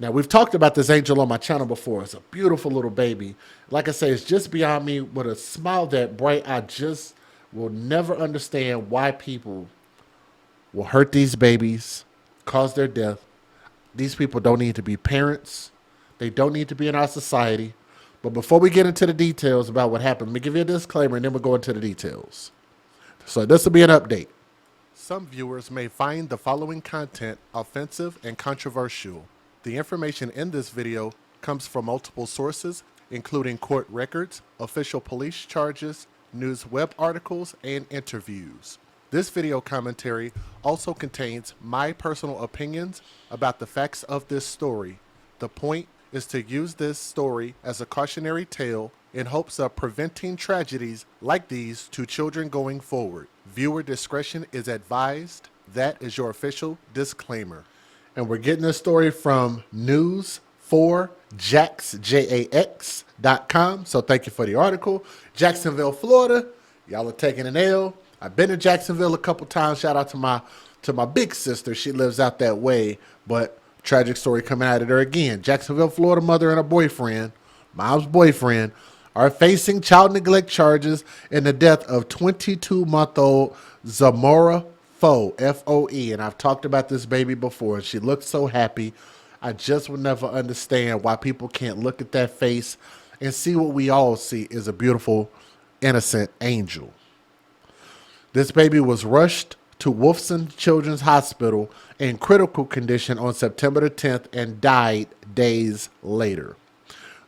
Now, we've talked about this angel on my channel before. It's a beautiful little baby. Like I say, it's just beyond me with a smile that bright. I just will never understand why people will hurt these babies, cause their death. These people don't need to be parents. They don't need to be in our society. But before we get into the details about what happened, let me give you a disclaimer and then we'll go into the details. So this will be an update. Some viewers may find the following content offensive and controversial. The information in this video comes from multiple sources, including court records, official police charges, news web articles, and interviews. This video commentary also contains my personal opinions about the facts of this story. The point is to use this story as a cautionary tale in hopes of preventing tragedies like these to children going forward. Viewer discretion is advised. That is your official disclaimer. And we're getting this story from news4jax.com. So thank you for the article. Jacksonville, Florida. Y'all are taking an L. I've been to Jacksonville a couple times. Shout out to my big sister. She lives out that way. But tragic story coming out of there again. Jacksonville, Florida mother and her boyfriend, mom's boyfriend, are facing child neglect charges in the death of 22-month-old Zamora Foe, F-O-E. And I've talked about this baby before, and she looks so happy. I just will never understand why people can't look at that face and see what we all see is a beautiful, innocent angel. This baby was rushed to Wolfson Children's Hospital in critical condition on September the 10th and died days later.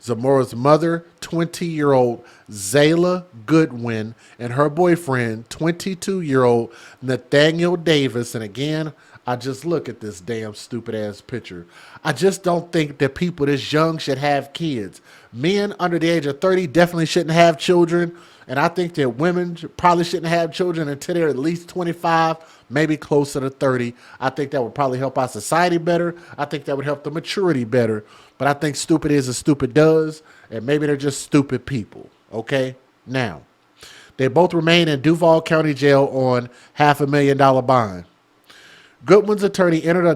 Zamora's mother, 20-year-old Zayla Goodwin, and her boyfriend, 22-year-old Nathaniel Davis. And again, I just look at this damn stupid-ass picture. I just don't think that people this young should have kids. Men under the age of 30 definitely shouldn't have children. And I think that women probably shouldn't have children until they're at least 25, maybe closer to 30. I think that would probably help our society better. I think that would help the maturity better. But I think stupid is as stupid does, and maybe they're just stupid people, okay? Now, they both remain in Duval County Jail on $500,000 bond. Goodwin's attorney entered a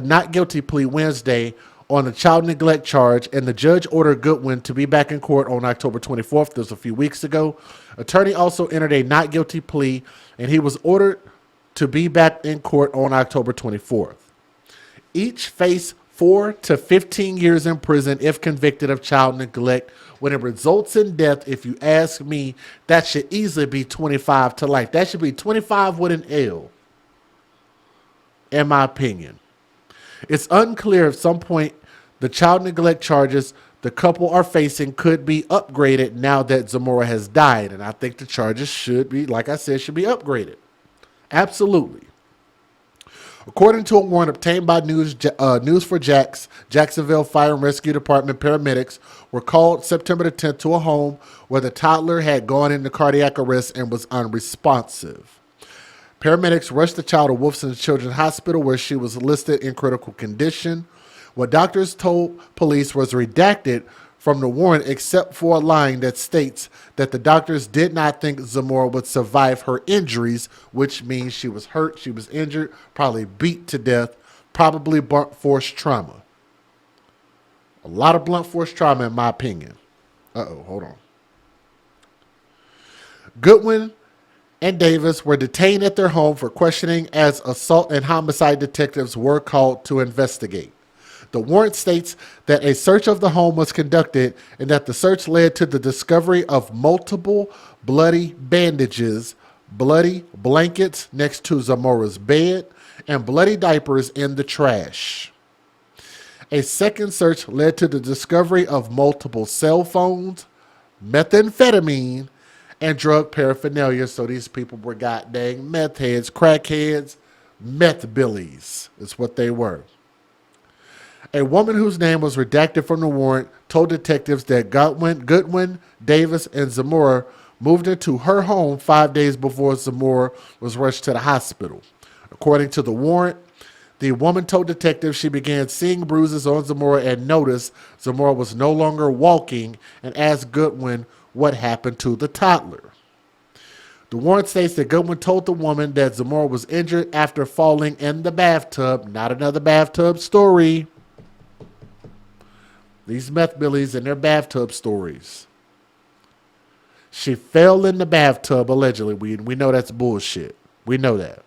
not guilty plea Wednesday on a child neglect charge, and the judge ordered Goodwin to be back in court on October 24th. This was a few weeks ago. Attorney also entered a not guilty plea, and he was ordered to be back in court on October 24th. Each face 4 to 15 years in prison if convicted of child neglect. When it results in death, if you ask me, that should easily be 25 to life. That should be 25 with an L, in my opinion. It's unclear if some point the child neglect charges the couple are facing could be upgraded now that Zamora has died. And I think the charges should be, like I said, should be upgraded. Absolutely. According to a warrant obtained by News4Jax, Jacksonville Fire and Rescue Department paramedics were called September the 10th to a home where the toddler had gone into cardiac arrest and was unresponsive. Paramedics rushed the child to Wolfson Children's Hospital where she was listed in critical condition. What doctors told police was redacted from the warrant except for a line that states that the doctors did not think Zamora would survive her injuries, which means she was hurt, she was injured, probably beat to death, probably blunt force trauma. A lot of blunt force trauma in my opinion. Hold on. Goodwin and Davis were detained at their home for questioning as assault and homicide detectives were called to investigate. The warrant states that a search of the home was conducted and that the search led to the discovery of multiple bloody bandages, bloody blankets next to Zamora's bed, and bloody diapers in the trash. A second search led to the discovery of multiple cell phones, methamphetamine, and drug paraphernalia. So these people were goddamn meth heads, crackheads, meth billies is what they were. A woman whose name was redacted from the warrant told detectives that Goodwin, Davis, and Zamora moved into her home 5 days before Zamora was rushed to the hospital. According to the warrant, the woman told detectives she began seeing bruises on Zamora and noticed Zamora was no longer walking and asked Goodwin what happened to the toddler. The warrant states that Goodwin told the woman that Zamora was injured after falling in the bathtub. Not another bathtub story. These meth billies and their bathtub stories. She fell in the bathtub, allegedly. We know that's bullshit. We know that.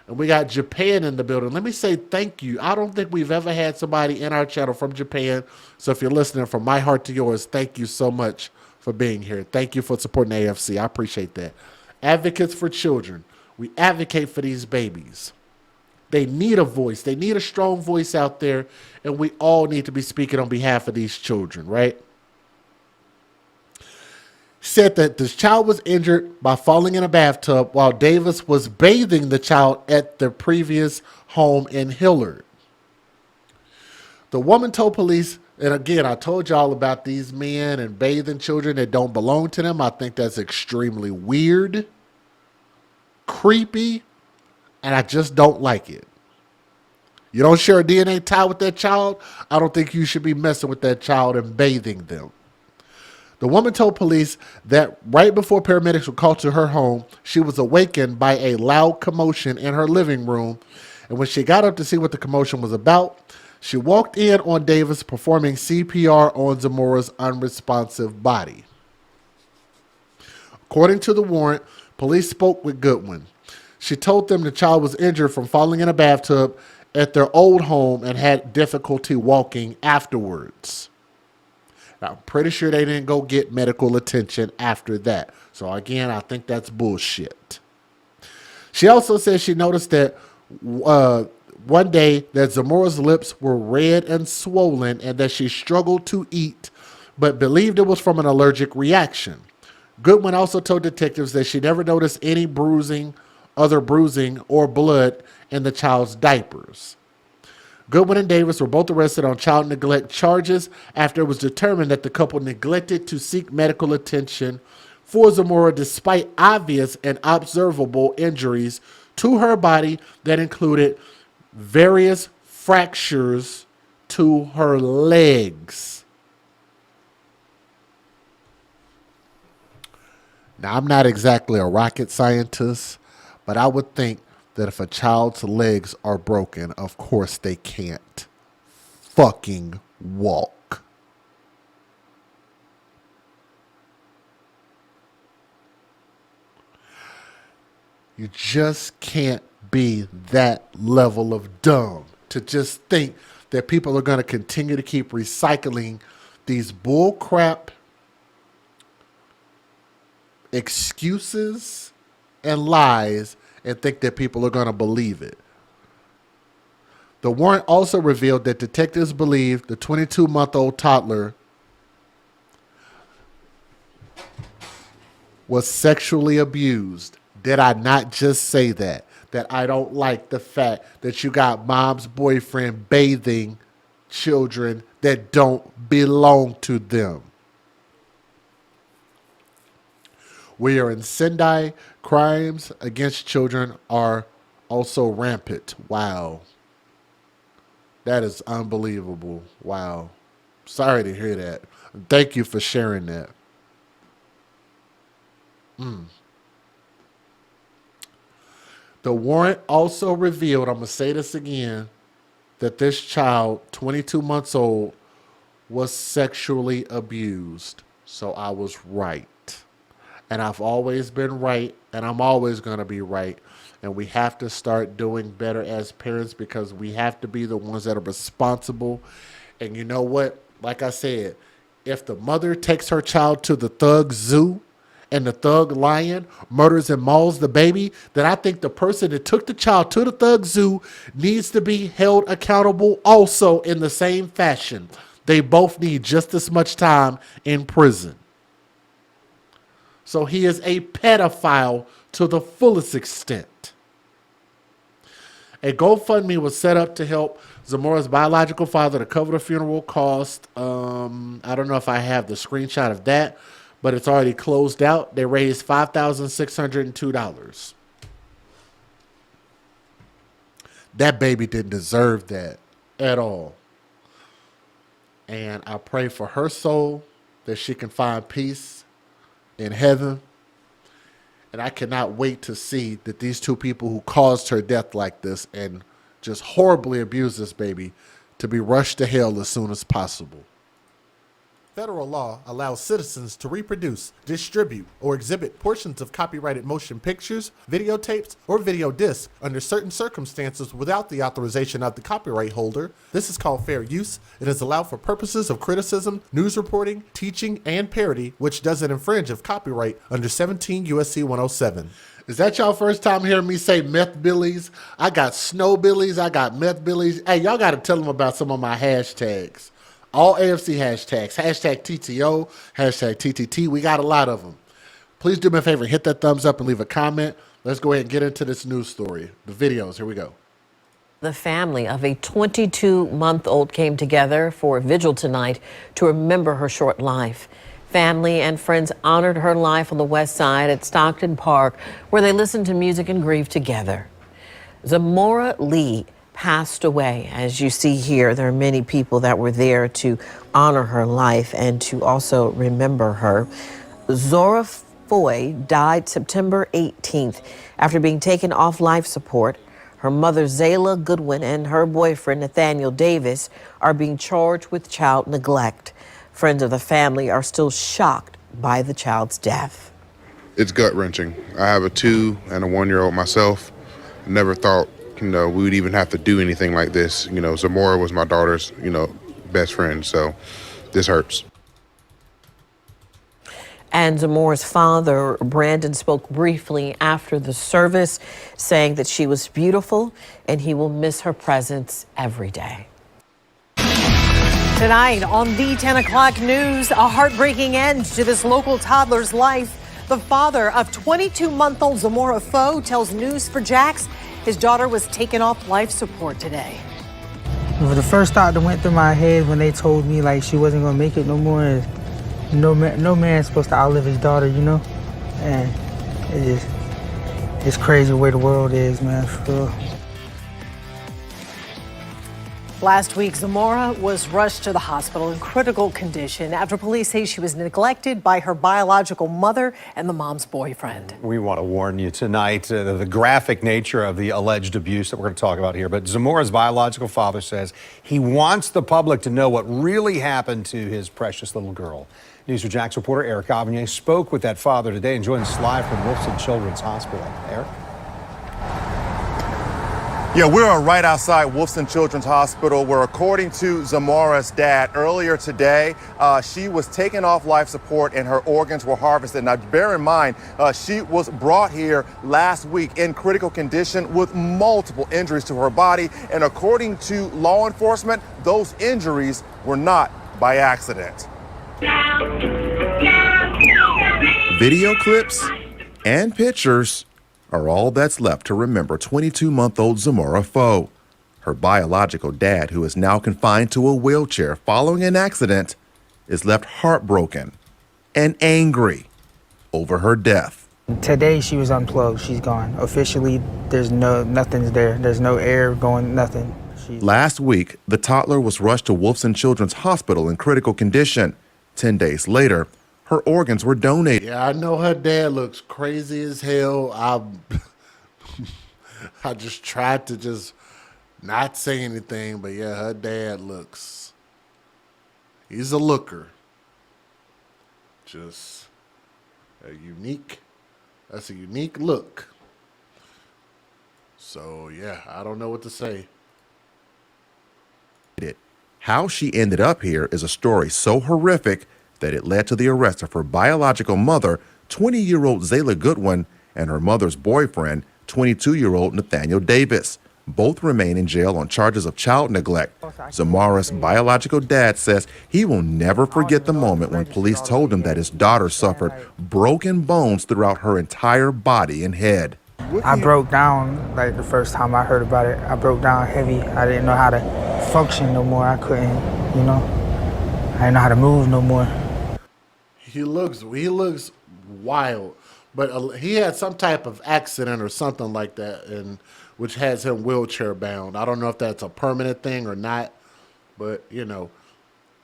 And we got Japan in the building. Let me say thank you. I don't think we've ever had somebody in our channel from Japan. So if you're listening, from my heart to yours, thank you so much for being here. Thank you for supporting AFC. I appreciate that. Advocates for children. We advocate for these babies. They need a voice. They need a strong voice out there. And we all need to be speaking on behalf of these children, right? Said that this child was injured by falling in a bathtub while Davis was bathing the child at the previous home in Hillard. The woman told police, and again, I told y'all about these men and bathing children that don't belong to them. I think that's extremely weird, creepy, and I just don't like it. You don't share a DNA tie with that child, I don't think you should be messing with that child and bathing them. The woman told police that right before paramedics were called to her home, she was awakened by a loud commotion in her living room. And when she got up to see what the commotion was about, she walked in on Davis performing CPR on Zamora's unresponsive body. According to the warrant, police spoke with Goodwin. She told them the child was injured from falling in a bathtub at their old home and had difficulty walking afterwards. I'm pretty sure they didn't go get medical attention after that. So again, I think that's bullshit. She also said she noticed that one day that Zamora's lips were red and swollen and that she struggled to eat, but believed it was from an allergic reaction. Goodwin also told detectives that she never noticed any other bruising or blood in the child's diapers. Goodwin and Davis were both arrested on child neglect charges after it was determined that the couple neglected to seek medical attention for Zamora despite obvious and observable injuries to her body that included various fractures to her legs. Now, I'm not exactly a rocket scientist, but I would think that if a child's legs are broken, of course they can't fucking walk. You just can't be that level of dumb to just think that people are going to continue to keep recycling these bullcrap excuses and lies and think that people are going to believe it. The warrant also revealed that detectives believe the 22-month-old toddler was sexually abused. Did I not just say that? That I don't like the fact that you got mom's boyfriend bathing children that don't belong to them. We are in Sendai. Crimes against children are also rampant. Wow. That is unbelievable. Wow. Sorry to hear that. Thank you for sharing that. The warrant also revealed, I'm going to say this again, that this child, 22 months old, was sexually abused. So I was right. And I've always been right, and I'm always going to be right. And we have to start doing better as parents because we have to be the ones that are responsible. And you know what? Like I said, if the mother takes her child to the thug zoo and the thug lion murders and mauls the baby, then I think the person that took the child to the thug zoo needs to be held accountable also in the same fashion. They both need just as much time in prison. So he is a pedophile to the fullest extent. A GoFundMe was set up to help Zamora's biological father to cover the funeral cost. I don't know if I have the screenshot of that, but it's already closed out. They raised $5,602. That baby didn't deserve that at all. And I pray for her soul that she can find peace in heaven. And I cannot wait to see that these two people who caused her death like this and just horribly abused this baby to be rushed to hell as soon as possible. Federal law allows citizens to reproduce, distribute, or exhibit portions of copyrighted motion pictures, videotapes, or video discs under certain circumstances without the authorization of the copyright holder. This is called fair use. It is allowed for purposes of criticism, news reporting, teaching, and parody, which doesn't infringe of copyright under 17 U.S.C. 107. Is that y'all first time hearing me say meth billies? I got snow billies. I got meth billies. Hey, y'all got to tell them about some of my hashtags. All AFC hashtags. Hashtag TTO. Hashtag TTT. We got a lot of them. Please do me a favor. Hit that thumbs up and leave a comment. Let's go ahead and get into this news story. The videos. Here we go. The family of a 22-month-old came together for a vigil tonight to remember her short life. Family and friends honored her life on the west side at Stockton Park, where they listened to music and grieved together. Zamora Lee passed away. As you see here, there are many people that were there to honor her life and to also remember her. Zora Foy died September 18th after being taken off life support. Her mother, Zayla Goodwin, and her boyfriend, Nathaniel Davis, are being charged with child neglect. Friends of the family are still shocked by the child's death. It's gut-wrenching. I have a 2 and a 1-year-old myself. I never thought, we would even have to do anything like this. Zamora was my daughter's, best friend, so this hurts. And Zamora's father, Brandon, spoke briefly after the service, saying that she was beautiful and he will miss her presence every day. Tonight on the 10 o'clock news, a heartbreaking end to this local toddler's life. The father of 22-month-old Zamora Foe tells News4Jax his daughter was taken off life support today. The first thought that went through my head when they told me like she wasn't gonna make it no more is no man's supposed to outlive his daughter, And it's crazy the way the world is, man, for real. Last week, Zamora was rushed to the hospital in critical condition after police say she was neglected by her biological mother and the mom's boyfriend. We want to warn you tonight, the graphic nature of the alleged abuse that we're going to talk about here. But Zamora's biological father says he wants the public to know what really happened to his precious little girl. News4Jax reporter Eric Avignon spoke with that father today and joins us live from Wolfson Children's Hospital. Eric? Yeah, we're right outside Wolfson Children's Hospital, where according to Zamora's dad, earlier today, she was taken off life support and her organs were harvested. Now, bear in mind, she was brought here last week in critical condition with multiple injuries to her body. And according to law enforcement, those injuries were not by accident. Video clips and pictures are all that's left to remember 22-month-old Zamora Foe. Her biological dad, who is now confined to a wheelchair following an accident, is left heartbroken and angry over her death. Today she was unplugged. She's gone. Officially, nothing's there. There's no air going, nothing. Last week, the toddler was rushed to Wolfson Children's Hospital in critical condition. 10 days later, her organs were donated. Yeah, I know her dad looks crazy as hell. I just tried to just not say anything, but yeah, her dad he's a looker. Just that's a unique look. So yeah, I don't know what to say. How she ended up here is a story so horrific that it led to the arrest of her biological mother, 20-year-old Zayla Goodwin, and her mother's boyfriend, 22-year-old Nathaniel Davis. Both remain in jail on charges of child neglect. Zamora's biological dad says he will never forget the moment when police told him that his daughter suffered broken bones throughout her entire body and head. I broke down like the first time I heard about it. I broke down heavy. I didn't know how to function no more. I couldn't, I didn't know how to move no more. He looks wild, but he had some type of accident or something like that, and which has him wheelchair bound. I don't know if that's a permanent thing or not, but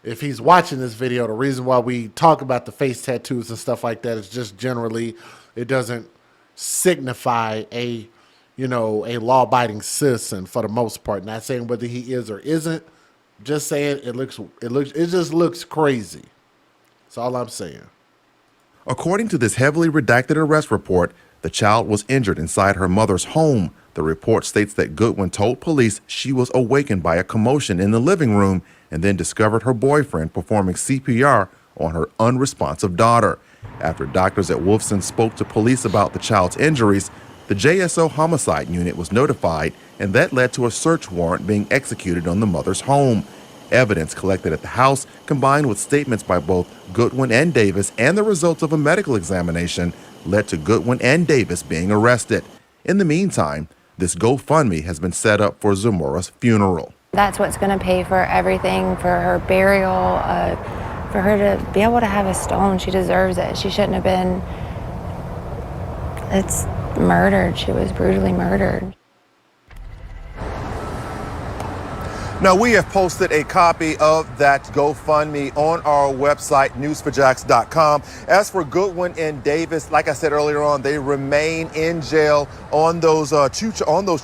if he's watching this video, the reason why we talk about the face tattoos and stuff like that is just generally it doesn't signify a law-abiding citizen for the most part. Not saying whether he is or isn't, just saying it just looks crazy. That's all I'm saying. According to this heavily redacted arrest report, the child was injured inside her mother's home. The report states that Goodwin told police she was awakened by a commotion in the living room and then discovered her boyfriend performing CPR on her unresponsive daughter. After doctors at Wolfson spoke to police about the child's injuries, the JSO homicide unit was notified, and that led to a search warrant being executed on the mother's home. Evidence collected at the house, combined with statements by both Goodwin and Davis and the results of a medical examination, led to Goodwin and Davis being arrested. In the meantime, this GoFundMe has been set up for Zamora's funeral. That's what's going to pay for everything, for her burial, for her to be able to have a stone. She deserves it. She shouldn't have been. It's murdered. She was brutally murdered. Now, we have posted a copy of that GoFundMe on our website, newsforjacks.com. As for Goodwin and Davis, like I said earlier on, they remain in jail on those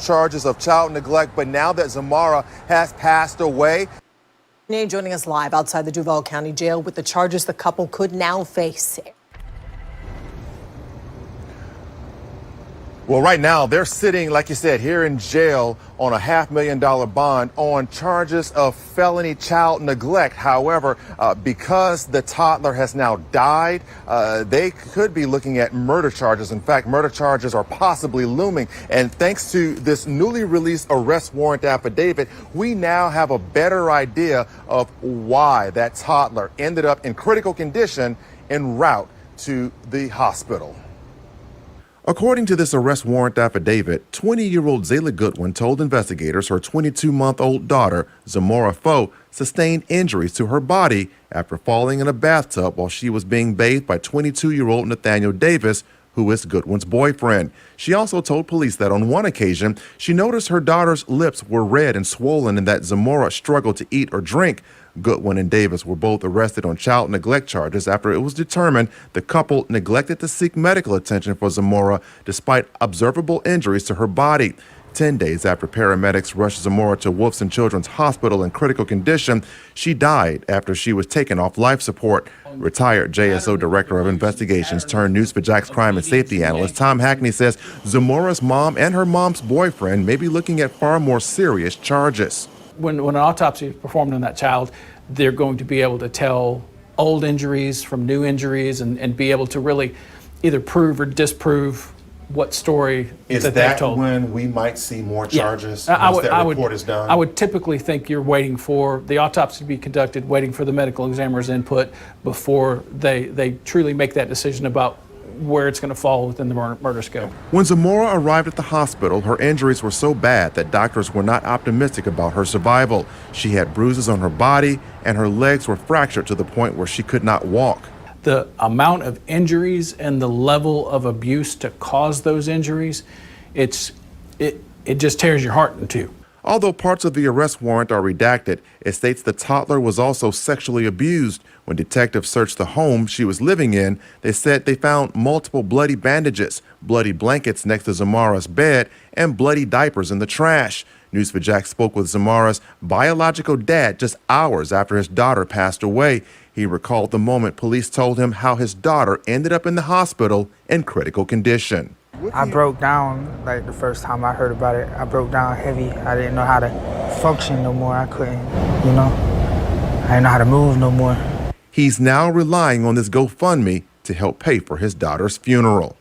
charges of child neglect. But now that Zamora has passed away. Joining us live outside the Duval County Jail with the charges the couple could now face. Well, right now they're sitting, like you said, here in jail on a $500,000 bond on charges of felony child neglect. However, because the toddler has now died, they could be looking at murder charges. In fact, murder charges are possibly looming. And thanks to this newly released arrest warrant affidavit, we now have a better idea of why that toddler ended up in critical condition en route to the hospital. According to this arrest warrant affidavit, 20-year-old Zayla Goodwin told investigators her 22-month-old daughter, Zamora Foe, sustained injuries to her body after falling in a bathtub while she was being bathed by 22-year-old Nathaniel Davis, who is Goodwin's boyfriend. She also told police that on one occasion, she noticed her daughter's lips were red and swollen and that Zamora struggled to eat or drink. Goodwin and Davis were both arrested on child neglect charges after it was determined the couple neglected to seek medical attention for Zamora despite observable injuries to her body. 10 days after paramedics rushed Zamora to Wolfson Children's Hospital in critical condition, she died after she was taken off life support. Retired JSO Director of Investigations turned News4Jax crime and safety analyst Tom Hackney says Zamora's mom and her mom's boyfriend may be looking at far more serious charges. When an autopsy is performed on that child, they're going to be able to tell old injuries from new injuries and be able to really either prove or disprove what story that they've told. When we might see more charges once that report is done? I would typically think you're waiting for the autopsy to be conducted, waiting for the medical examiner's input before they truly make that decision about where it's going to fall within the murder scope. When Zamora arrived at the hospital, her injuries were so bad that doctors were not optimistic about her survival. She had bruises on her body and her legs were fractured to the point where she could not walk. The amount of injuries and the level of abuse to cause those injuries, it just tears your heart in two. Although parts of the arrest warrant are redacted, it states the toddler was also sexually abused. When detectives searched the home she was living in, they said they found multiple bloody bandages, bloody blankets next to Zamora's bed, and bloody diapers in the trash. News4Jax spoke with Zamora's biological dad just hours after his daughter passed away. He recalled the moment police told him how his daughter ended up in the hospital in critical condition. I broke down, like the first time I heard about it, I broke down heavy. I didn't know how to function no more. I couldn't, I didn't know how to move no more. He's now relying on this GoFundMe to help pay for his daughter's funeral.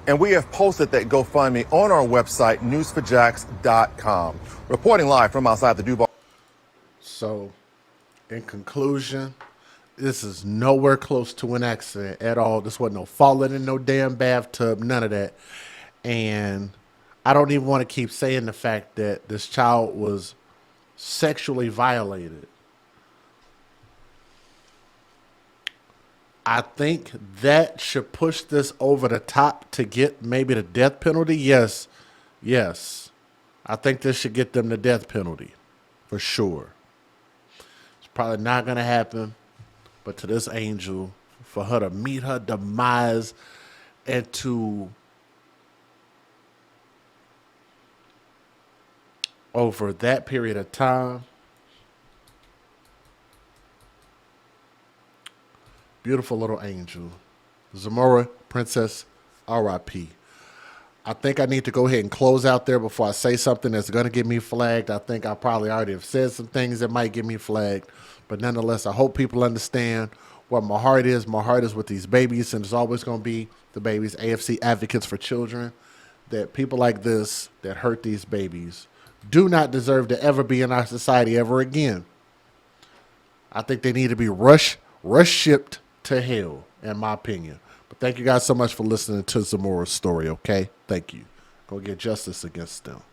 And we have posted that GoFundMe on our website, newsforjacks.com. Reporting live from outside the Duval. So, in conclusion, this is nowhere close to an accident at all. This wasn't no falling in no damn bathtub, none of that. And I don't even want to keep saying the fact that this child was sexually violated. I think that should push this over the top to get maybe the death penalty. Yes. I think this should get them the death penalty for sure. It's probably not going to happen. But to this angel, for her to meet her demise and to, over that period of time, Beautiful little angel. Zamora, Princess, R.I.P. I think I need to go ahead and close out there before I say something that's going to get me flagged. I think I probably already have said some things that might get me flagged. But nonetheless, I hope people understand what my heart is. My heart is with these babies, and it's always going to be the babies, AFC Advocates for Children, that people like this that hurt these babies do not deserve to ever be in our society ever again. I think they need to be rush shipped to hell, in my opinion. But thank you guys so much for listening to Zamora's story, okay? Thank you. Go get justice against them.